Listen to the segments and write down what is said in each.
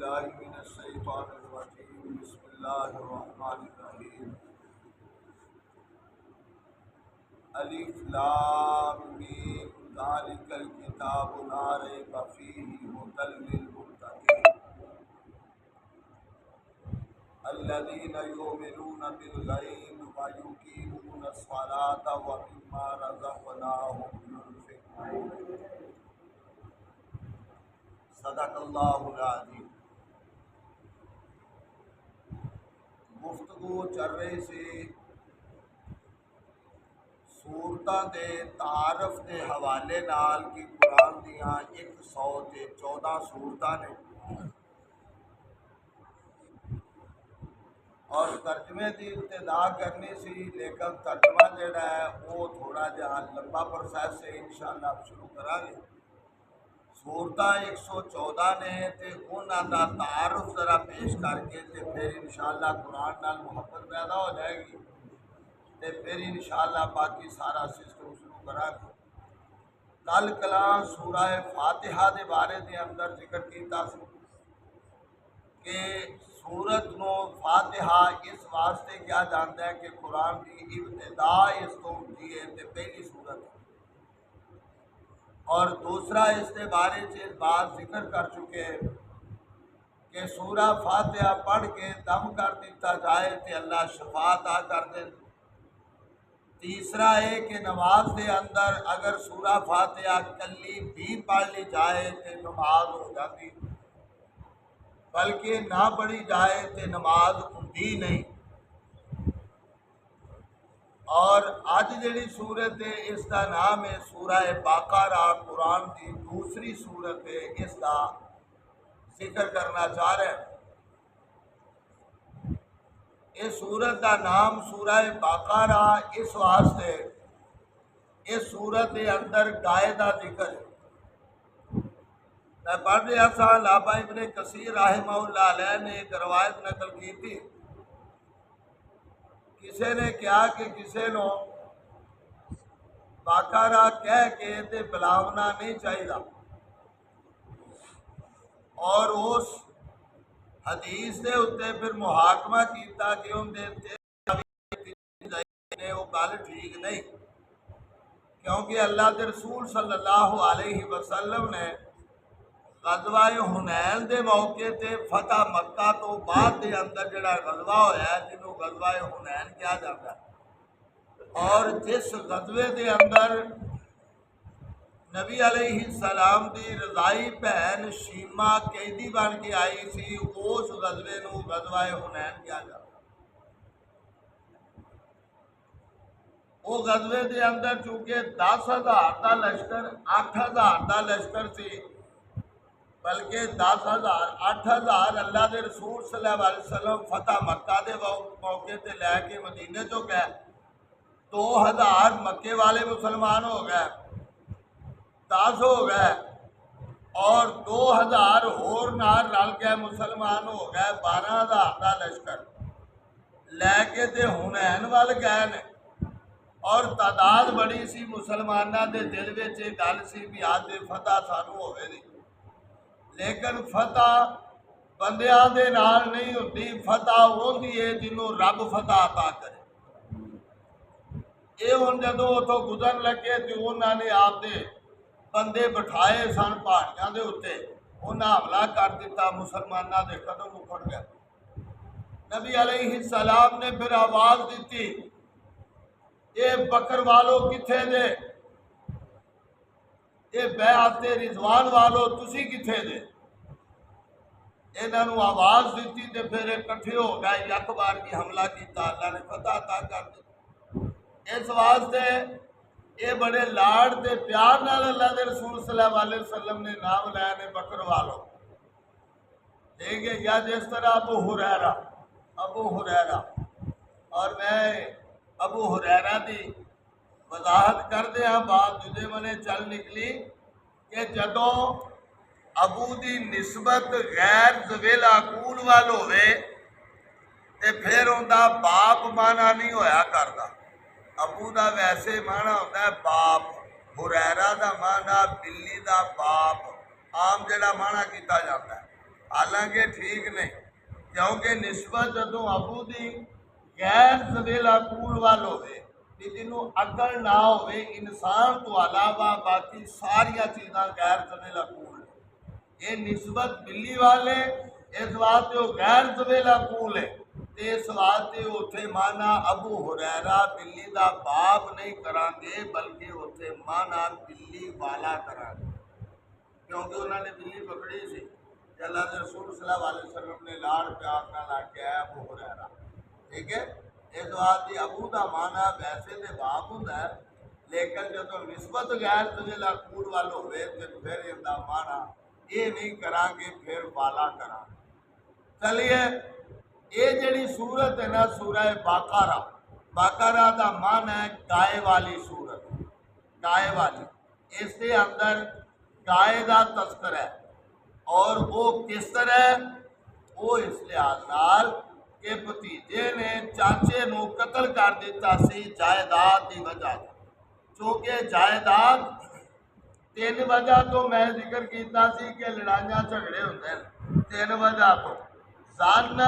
बिल्लाहि मिनश्शैतानिर्रजीम बिस्मिल्लाहिर्रहमानिर्रहीम अलिफ लाम मीम ज़ालिकल किताबु ला रैब फीहि हुदल लिल मुत्तक़ीन अल्लज़ीना युमिनूना बिल गैब व युक़ीमूना अस्सलाता व मिम्मा रज़क़नाहुम युनफ़िक़ून। सदक़ल्लाहुल अज़ीम। गुफ्तगू चल रही सी सूरतां दे तारफ के हवाले नाल कि कुरान दियां 114 सूरतां ने और तर्जमे की इब्तिदा करनी सी, लेकिन तर्जमा जोड़ा है वो थोड़ा जहा लंबा प्रोसैस है। इंशाअल्लाह शुरू करांगे। सूरतां 114 ने ते उन्हां दा तारुफ जरा पेश करके ते फिर इंशाअल्लाह कुरान नाल मुहब्बत पैदा हो जाएगी ते फिर इंशाअल्लाह बाकी सारा सिस्टम शुरू करांगे। कल कलां सूरह फातिहा के बारे के अंदर जिक्र किया कि सूरत नो फातिहा इस वास्ते क्या जानता है कि कुरान की इब्तिदा इस तो होती है तो पहली सूरत है। और दूसरा इसके बारे में इस बात जिक्र कर चुके कि सूरह फातिहा पढ़ के दम कर दिता जाए तो अल्लाह शफात आ कर दे। तीसरा है कि नमाज के अंदर अगर सूरह फातिहा कली भी पढ़ ली जाए तो नमाज हो जाती, बल्कि ना पढ़ी जाए तो नमाज होती नहीं। और अज जी सूरत है इसका नाम है सूरह बकरा, कुरान की दूसरी सूरत है। इसका जिक्र करना चाह रहे हैं। इस सूरत का नाम सूरह बकरा इस वास्ते इस सूरत के अंदर गाय का जिक्र है। मैं पढ़ रहा था लाबा इब्ने कसीर रहमहुल्लाह अलैह ने एक रवायत नकल की थी। किसी ने क्या कि किसी नो बकरा कह के ते बुलावना नहीं चाहिए। और उस हदीस के उत्ते फिर मुहाकमा किया कि उन्हें वो गल ठीक नहीं, क्योंकि अल्लाह के रसूल सल्लल्लाहु अलैहि वसल्लम ने गज़वा हुनैन के मौके ते फतह मक्का तो बाद के अंदर जड़ा गज़वा होया जिन्हों गज़वा हुनैन कहा जाता है, और जिस गज़वे के अंदर नबी अलैहिस्सलाम की रज़ाई भैन शीमा कैदी बन के आई सी, उस गज़वे नूं गज़वा हुनैन कहा जाता। वो गज़वे के अंदर चूंकि 10,000 का लश्कर 8,000 का लश्कर सी, बल्कि 10,000 8,000 अल्लाह के रसूल सल्लल्लाहु अलैहि वसल्लम फतह मक्का के मौके से लैके मदीने चो गए। 2,000 मक्के वाले मुसलमान हो गए, 10 हो गए, और 2,000 होर नाल रल गए मुसलमान हो गए। 12,000 का लश्कर लैके ते हुनैन वाल गए ने। और तादाद बड़ी सी मुसलमाना के दिल में गल सी भी आज फतह सानू होवेगी, लेकिन फतह बंदियां दे नाल नहीं होती, फतह होंदी है जिन्हों रब फतह अता करे। ये हुण जदों उतों गुजर लगे तो उन्होंने आपदे बंदे बिठाए सन पहाड़ियां दे उत्ते, उन्हें हमला कर दिता, मुसलमाना के कदम उखड़ गए। नबी अलैहिस्सलाम ने फिर आवाज दी, ये बकर वालों किथे दे, ये बैअते रिजवान वालों तुसी किथे दे। इन्हों आवाज दी तो फिर इकट्ठे हो गए, यक बार की हमला किया, अल्लाह ने फतह अता कर दी। इस वास्ते ये बड़े लाड़ के प्यार नाल अल्लाह के रसूल सल्लल्लाहु अलैहि वसल्लम ने नाम लाया ने बकर वालों, ठीक है। या जिस तरह अबू हुरैरा, और मैं अबू हुरैरा की वजाहत करते हैं बात दूजे मने चल निकली कि जदों अबू की निस्बत गैर ज़वेल अकूल वाल होवे ते फिर उनका बाप माना नहीं होया करता। अबू का वैसे माना होता है बाप, हुरैरा का माना बिल्ली का बाप, आम जड़ा माना किया जाता है। हालांकि ठीक नहीं, क्योंकि निस्बत जो अबू की गैर जवेला कूड़ वाल होवे कि जिन्हों अकल ना होवे, इंसान तो अलावा बाकी सारिया चीज़ा गैर जवेला कूड़, ये निस्बत बिल्ली वाले इस वास्ते वो गैर जवेला कूल है, इस वास्ते उथे माना अबू हुरैरा बिल्ली का बाप नहीं करांगे, बल्कि उथे माना बिल्ली वाला करांगे, क्योंकि उन्होंने बिल्ली पकड़ी सी, अल्लाह के रसूल सल्लल्लाहु अलैहि वसल्लम ने लाड़ प्यार नाल आख्या है अबू हुरैरा, ठीक है। इस वास्ते अबू का माना वैसे तो बाप होंदा है, लेकिन जो निस्बत गैर जवेला कूड़ वाल होवे तो फिर इसका माना ये नहीं करांगे, फिर वाला करांगे। चलिए, ये जड़ी सूरत है ना, सूरह बाकारा, बाकारा का मन है गाय वाली सूरत, गाय वाली, इसके अंदर गाय का तस्कर है, और वो किस तरह, वो इस लिहाज नाल कि भतीजे ने चाचे नू कतल कर दिता सी जायदाद की वजह, क्योंकि जायदाद तीन वजह तो मैं जिक्र किया कि लड़ाइयाँ झगड़े होंगे, तीन वजह तो जन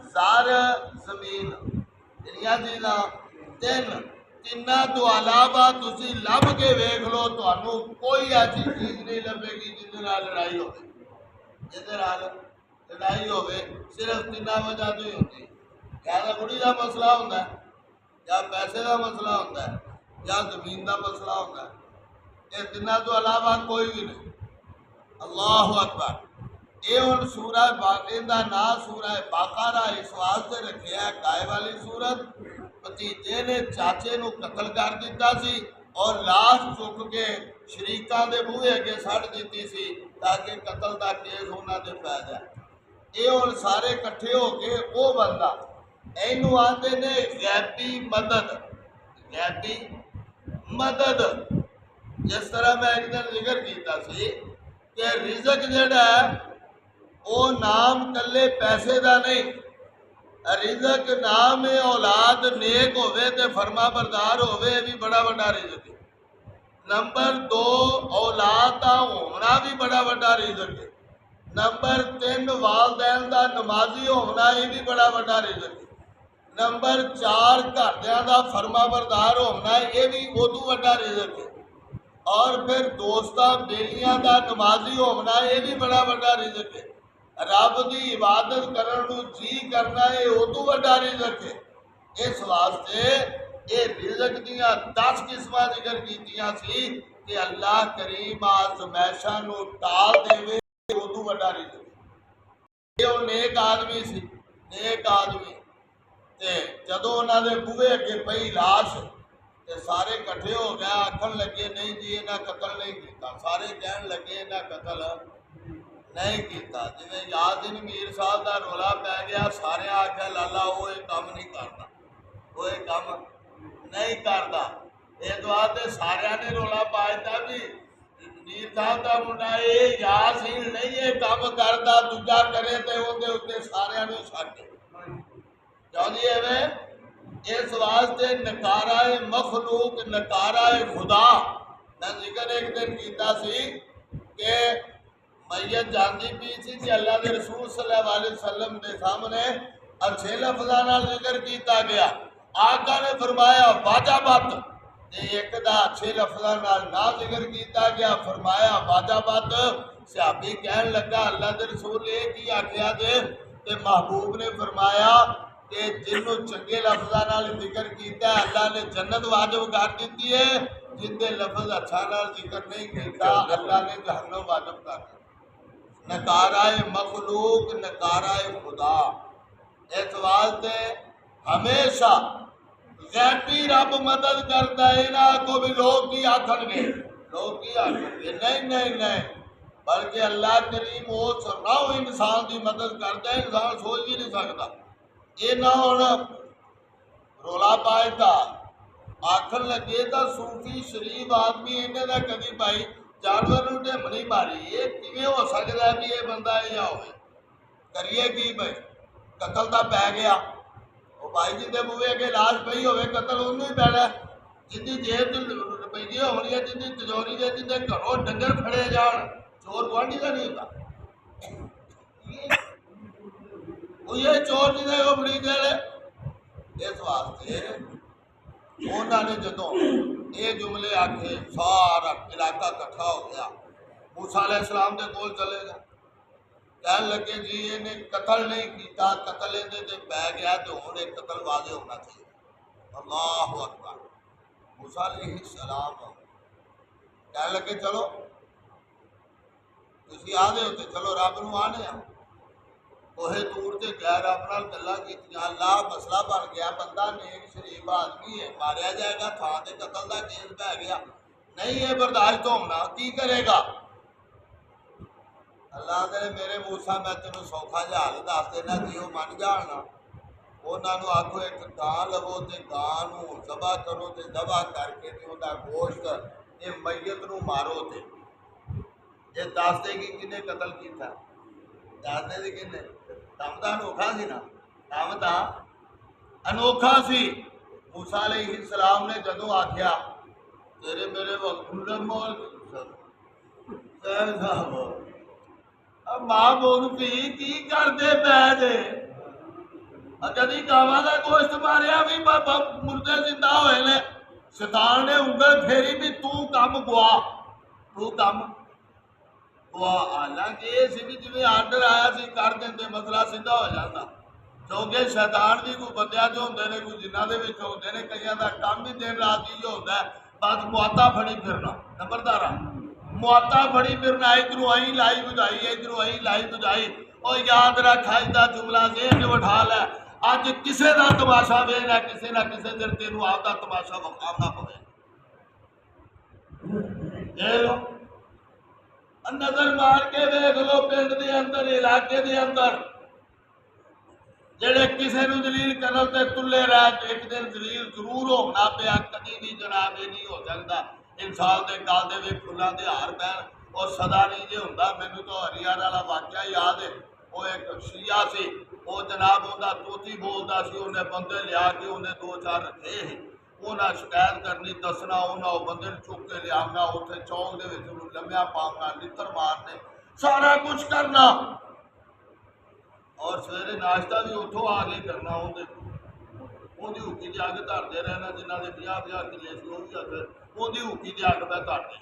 ज़र जमीन, जिहड़ियां चीज़ां तीन, तिन्हां तो अलावा तुसीं लभ के वेख लो, तुहानूं कोई ऐसी चीज़ नहीं लभेगी जिहदे नाल लड़ाई होवे, जिहदे नाल लड़ाई होवे सिर्फ तिन्हां वजह तो ही होंदी, या तो कुड़ी का मसला होंदा है, या पैसे का मसला होंदा है, या जमीन का मसला होंदा है, ये तिन्हां तो अलावा कोई भी नहीं। अल्लाहु अकबर। ये हुण सूरह बाक़ी का नाम सूरह बाकारा इस वास्ते रखिया है, गाय वाली सूरत, भतीजे ने चाचे नू कतल कर दिता सी और लाश चुक के शरीकां दे बूहे अगे सड़ दी सी, ताकि कतल का केस उन्हां ते पै जाए। ये हुण सारे इकट्ठे हो के वो बंदा, इनू आते ने गैबी मदद, गैबी मदद, जिस तरह मैं एक दिन जिक्र किया सी कि रिजक जिहड़ा है वो नाम कले पैसे का नहीं, रिजक नाम है औलाद नेक होवे ते फरमा बरदार होवे, भी बड़ा बड़ा रिजक है। नंबर 2 औलाद का होना भी बड़ा बड़ा रिजक है। नंबर 3 वालदैन का नमाजी होना, ये भी बड़ा बड़ा रिजक है। नंबर 4 घरदियां का फरमा बरदार होना, ये भी उदू बड़ा रिजक है। और फिर दोस्तां बेलियां का नमाजी होना, ये भी बड़ा बड़ा रिजक है। रब की इबादत करने जी करना, ये उदू बड़ा रिजक है। इस वास्ते ये रिजक दियां 10 किस्मां जिक्र कीतियां सी कि अल्लाह करीम आज़मैशां नू टाल देवे, उदू बड़ा रिजक। ये नेक आदमी सी, नेक आदमी, ते जदों उन्हां दे बूहे अगे पई लाश, ते सारे इकट्ठे हो गए, आखन लगे नहीं जी इन्हां कतल नहीं किया, सारे कहन लगे इन्हां कतल नहीं किया। जिवें यादीन मीर साहब का रौला पै गया, सारे आख्या लाला वो ये काम नहीं करता, वो ये काम नहीं करता। इस वास्ते सारिया ने रौला पा दिता भी मीर साहब का मुंडा ये यासीन नहीं ये काम करता, दूजा करे तो उहदे उत्ते सारिया नूं छड्ड चाहती है। इस वास्ते नकारा मखलूक, नकारा खुदा, मैं जिक्र एक दिन किया सी कि मैयत जाती पी सी कि अल्लाह के रसूल सल्लल्लाहु अलैहि वसल्लम के सामने अच्छे लफ्ज़ां नाल जिक्र किया गया, आका ने फरमाया वाजाबत, एक दा अच्छे लफ्ज़ां नाल ना जिक्र किया गया, फरमाया वाजाबत। सहाबी कहन लगा अल्लाह के रसूल ये की आख्या जे, ते महबूब ने फरमाया कि जिन्हों चंगे लफ्ज़ां नाल जिक्र किया अल्लाह ने जन्नत वाजिब कर दी है, जिंदे लफ्ज़ अच्छा नाल जिक्र नहीं किया अल्लाह ने जहन्नम वाजिब कर दी। नकाराए मखलूक, नकाराए खुदा। इस वास्ते हमेशा गैबी रब मदद करता है, ना को भी लोग की आखणगे, लोग की आखणगे नहीं नहीं नहीं, बल्कि अल्लाह करीम वो सरनाओ इंसान की मदद करता है, इंसान सोच ही नहीं सकता। ये ना हुण रौला पाएगा आखन लगे तो सूफी शरीफ आदमी इन्हें का कभी भाई जानवर ढिम नहीं मारी, ये किवें हो सकता है भी ये बंदा या हो करिए की भाई, कतल तो पै गया, वो भाई जी के बूहे अगे लाश पई हो, कतल उन्होंने ही पैना, जिंदी जेब च रुपये होनी है, जिंदी तिजोरी है, जिंदे घरों डंगर फड़े जान, चोर गुआढ़ी का नहीं होता। ये चोर जी ने बड़ी गल इस वास्ते उन्होंने जदों ये जुमले आखे सारा इलाका इकट्ठा हो गया। मूसा अलैहिस्सलाम के कोल चलेगा, कह लगे जी इन्हें कतल नहीं किया, कतल इहदे पै गया तो हुण ये कतल वादे होना चाहिए। अल्लाह अकबर। मूसा अलैहिस्सलाम कह लगे चलो तुसीं आदे हो तो चलो रब नूं आने आ। कोहे दूर से गैर रब नाल गल्लां कीतियां, अल्लाह मसला बन गया, बंदा नेक शरीफ आदमी है, मारिया जाएगा, थां ते कतल का केस पै गया, नहीं ये बर्दाश्त होना, की करेगा? अल्लाह ने मेरे मूसा मैं तेन सौखा जहाल दस देना जी, वो मन जाना। उन्होंने आखो एक गां लवो तो गां नूं दबा करो तो दबा करके उहदा गोश्त ये मैयत नूं मारो तो ये दस देगी किन्ने कतल किया, दस देगी किन्ने। काम तो अनोखा सी ना, काम तो अनोखा सी। मूसा अलैहिस्सलाम ने जदों आख्या तेरे मेरे मां बोल भी की करते पै जे, कदी गावां का गोश्त मारिया भी मुर्दे जिंदा होए ने, शैतान ने उंगल फेरी भी तू कम गुआ, तू कम गुआ। हालांकि ये सी भी जिवें आर्डर आया सी कर देंदे मसला सीधा हो जाता, क्योंकि शैतान भी कोई बंदियां च होंदे ने, कोई जिन्हां दे विच होंदे ने, कईयां दा काम भी दिन रात ही होंदा है, बस मुआता फड़ी फिरना। नंबरदारा मुआता फड़ी फिरना, इधरों आई लाई बुझाई, इधरों आई लाई बुझाई। और याद रख अज का जुमला जेहन बिठा लै, अज किसी का तमाशा वेखना, किसी ना किसी दिन तेनों आपका तमाशा विखावना पवे। लो नजर मार के देख लो पिंड के अंदर, इलाके के अंदर जेड़े किसी को जलील करन ते तुले रह, एक दिन जलील जरूर होना पिया, कभी भी जनाब ये नहीं हो सकता। इंसान के गल दे विच फुल्लां दे हार पैण और सदा नहीं जे हुंदा। मैनूं तो हरियाणा वाला वाकया याद है, वो एक शिया सी, वो जनाब उहदा तोती बोलदा सी, उन्हें बंदे लिया के उन्हें दो चार रखे ही, उन्हें शिकायत करनी, दसना, उन्हें बंदे चुक के लिया उत्थे चौक दे विच उहनूं लम्मिया पावना, लित्तर मारने, सारा कुछ करना। और सवेरे नाश्ता भी उतों आके करना, उहदी हुक्की च अग धरते रहना, जिन्हों के 50-50 किले से वो भी अगर उहदी हुक्की च अग मैं धरती।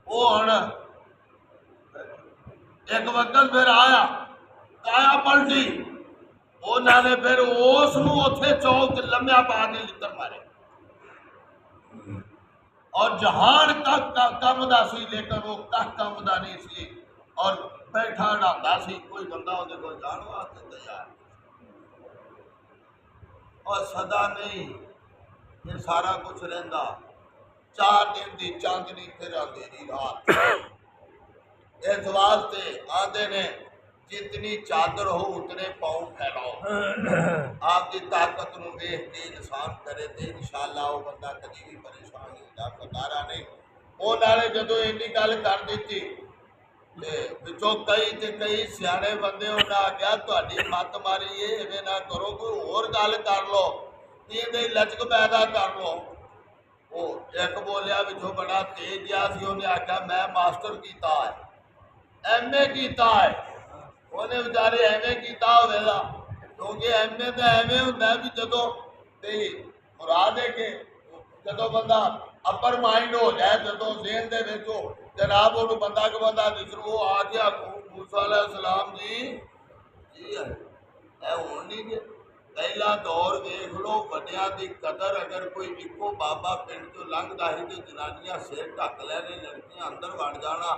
वो हुण एक वक्त फिर आया, काया पलटी, उन्होंने फिर उसनूं उत्थे चौक च लम्मिया पा के लित्तर मारे। और जहान तक कम दा सी, लेकिन वो कख कम दा नहीं सी, और बैठा ढांदा सी, कोई बंदा उहदे कोल जाण वास्ते तैयार। और सदा नहीं ये सारा कुछ रहिंदा, 4 दिन की चांदनी फिर अंधेरी रात। इस वास्ते आंदे ने जितनी चादर हो उतने पाँव फैलाओ। आपकी ताकत नूं वेख के इंसान करे तो इंशाअल्लाह वो बंदा कभी भी परेशान नहीं होता, खतारा नहीं। उन्होंने जदों इन्नी गल कर दी विचों कई सियाने बंदे उन्हें आख्या तुहाडी मत मारी ये इवें ना करो, कोई होर गल कर लो, इहदे लचक पैदा कर लो। वो एक बोलिया विचों बड़ा तेज जिहा सी, उन्हें आख्या मैं मास्टर कीता है, MA कीता है। उन्हें बेचारे MA कीता होवेगा, क्योंकि MA तो एवें हुंदा भी जदों ते मुरा दे के जदों बंदा अपर माइंड हो जाए, जदों ज़हन दे विच हो जनाब उहनूं बंदा को बंदा दिसरू, वो आ गया मूसा अलैहिस्सलाम जी है हुण नहीं जे। पहला दौर वेख लो, वड्डियां दी कदर, अगर कोई इक्को बाबा पिंड चों लंघदा ही तो जनानियां सिर ढक लैने, लड़कियां अंदर वड़ जाना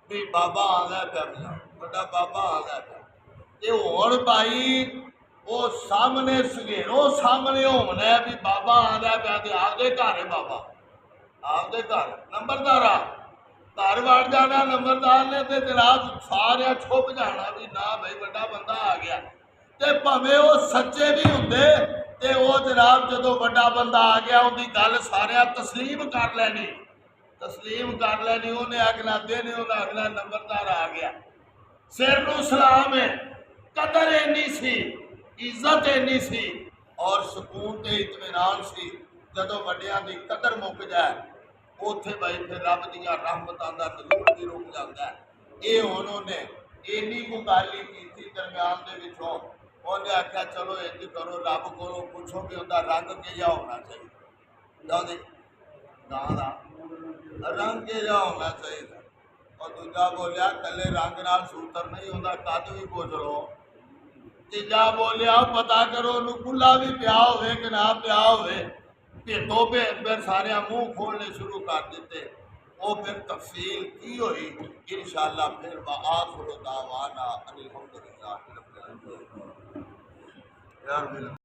भी बाबा आंदा पिया, बड़ा बाबा आंदा पिया। ते हुण भाई वो सामने सघेरों सामने होना भी बाबा आंदा पिया, ते आपदे घर है बाबा, आपदे घर। नंबरदारा घर वड़ जाना, नंबरदार ने तो जनाब सारे छुप जाना भी ना भाई बड़ा बंदा आ गया। ते भावें वो सच्चे भी होंदे ते वो जनाब जदों बड़ा बंदा आ गया उनकी गल सारे तस्लीम कर लैनी, तस्लीम कर लैनी। उन्हें अगला दिन उन्हें अगला नंबरदार आ गया, सिर नूं सलाम है, कदर इन्नी सी, इज्जत इन्नी सी और सुकून ते इत्मीनान सी। जदों वड्डियां दी कदर मुक जाए उत्थे भाई फिर रब दियां रहमतां दा नज़ूल भी रुक जाता है। ये हुण उन्हें इन्नी को गल ही कीती दरम्यान दे विचों उन्हें आख्या चलो इंज करो, रब को पूछो कि उनका रंग किहा होना चाहिए, गां का रंग किहा होना चाहिए। और दूजा बोलिया कले रंग नाल सूतर नहीं होता, कद भी पुछ लो। तीजा बोलिया पता करो खुला भी पिया होवे कि ना पिया होवे। भेदो भेद फिर सारे मुंह खोलने शुरू कर दिते। वो फिर तफसील की हुई इंशाअल्लाह फिर आखिर दावाना अनिल हम्दुलिल्लाह रब्बिल आलमीन।